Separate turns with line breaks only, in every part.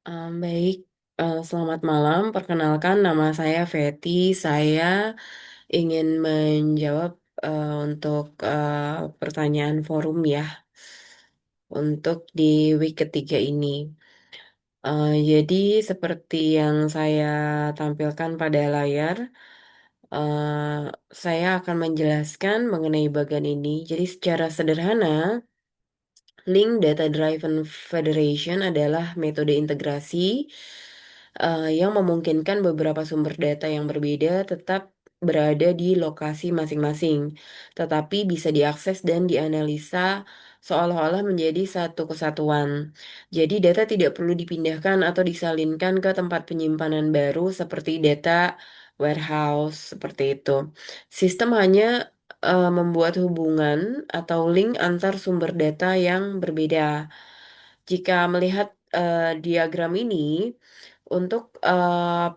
Baik, selamat malam. Perkenalkan, nama saya Feti. Saya ingin menjawab untuk pertanyaan forum ya, untuk di week ketiga ini. Jadi, seperti yang saya tampilkan pada layar, eh, saya akan menjelaskan mengenai bagian ini. Jadi, secara sederhana, Link Data Driven Federation adalah metode integrasi yang memungkinkan beberapa sumber data yang berbeda tetap berada di lokasi masing-masing, tetapi bisa diakses dan dianalisa seolah-olah menjadi satu kesatuan. Jadi data tidak perlu dipindahkan atau disalinkan ke tempat penyimpanan baru seperti data warehouse seperti itu. Sistem hanya membuat hubungan atau link antar sumber data yang berbeda. Jika melihat diagram ini, untuk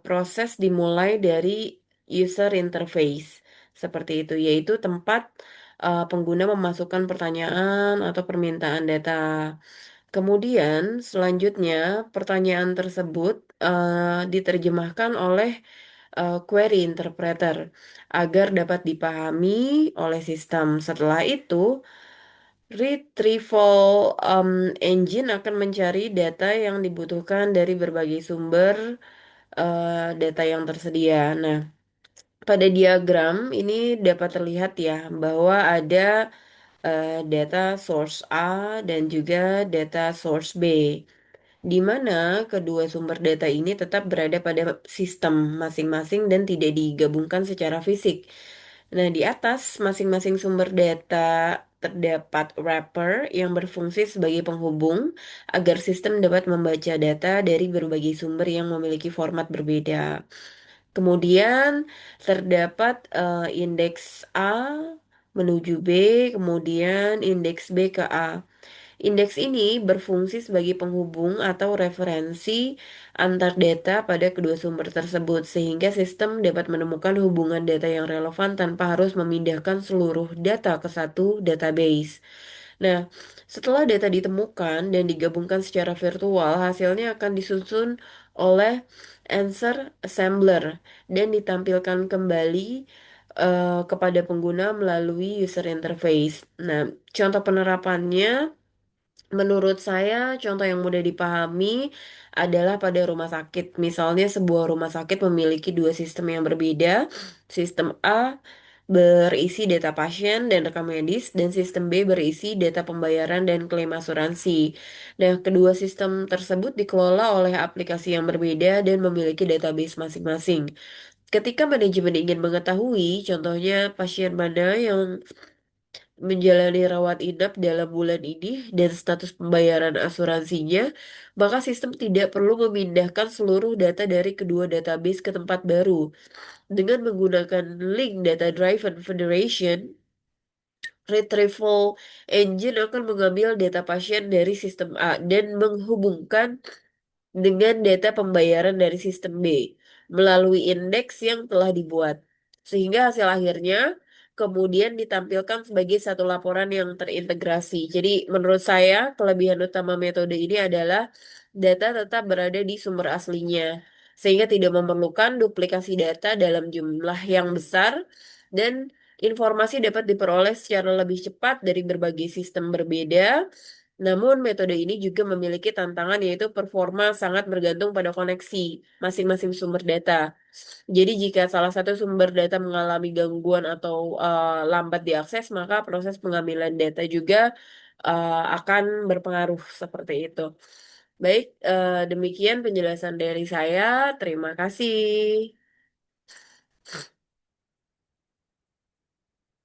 proses dimulai dari user interface seperti itu, yaitu tempat pengguna memasukkan pertanyaan atau permintaan data. Kemudian, selanjutnya, pertanyaan tersebut diterjemahkan oleh query interpreter agar dapat dipahami oleh sistem. Setelah itu, retrieval engine akan mencari data yang dibutuhkan dari berbagai sumber data yang tersedia. Nah, pada diagram ini dapat terlihat ya bahwa ada data source A dan juga data source B, di mana kedua sumber data ini tetap berada pada sistem masing-masing dan tidak digabungkan secara fisik. Nah, di atas masing-masing sumber data terdapat wrapper yang berfungsi sebagai penghubung agar sistem dapat membaca data dari berbagai sumber yang memiliki format berbeda. Kemudian terdapat indeks A menuju B, kemudian indeks B ke A. Indeks ini berfungsi sebagai penghubung atau referensi antar data pada kedua sumber tersebut, sehingga sistem dapat menemukan hubungan data yang relevan tanpa harus memindahkan seluruh data ke satu database. Nah, setelah data ditemukan dan digabungkan secara virtual, hasilnya akan disusun oleh answer assembler dan ditampilkan kembali kepada pengguna melalui user interface. Nah, contoh penerapannya menurut saya, contoh yang mudah dipahami adalah pada rumah sakit. Misalnya, sebuah rumah sakit memiliki dua sistem yang berbeda. Sistem A berisi data pasien dan rekam medis, dan sistem B berisi data pembayaran dan klaim asuransi. Nah, kedua sistem tersebut dikelola oleh aplikasi yang berbeda dan memiliki database masing-masing. Ketika manajemen ingin mengetahui, contohnya pasien mana yang menjalani rawat inap dalam bulan ini dan status pembayaran asuransinya, maka sistem tidak perlu memindahkan seluruh data dari kedua database ke tempat baru. Dengan menggunakan link data driven federation, retrieval engine akan mengambil data pasien dari sistem A dan menghubungkan dengan data pembayaran dari sistem B melalui indeks yang telah dibuat. Sehingga hasil akhirnya kemudian ditampilkan sebagai satu laporan yang terintegrasi. Jadi menurut saya kelebihan utama metode ini adalah data tetap berada di sumber aslinya. Sehingga tidak memerlukan duplikasi data dalam jumlah yang besar dan informasi dapat diperoleh secara lebih cepat dari berbagai sistem berbeda. Namun, metode ini juga memiliki tantangan yaitu performa sangat bergantung pada koneksi masing-masing sumber data. Jadi, jika salah satu sumber data mengalami gangguan atau lambat diakses, maka proses pengambilan data juga akan berpengaruh seperti itu. Baik, demikian penjelasan dari saya. Terima kasih.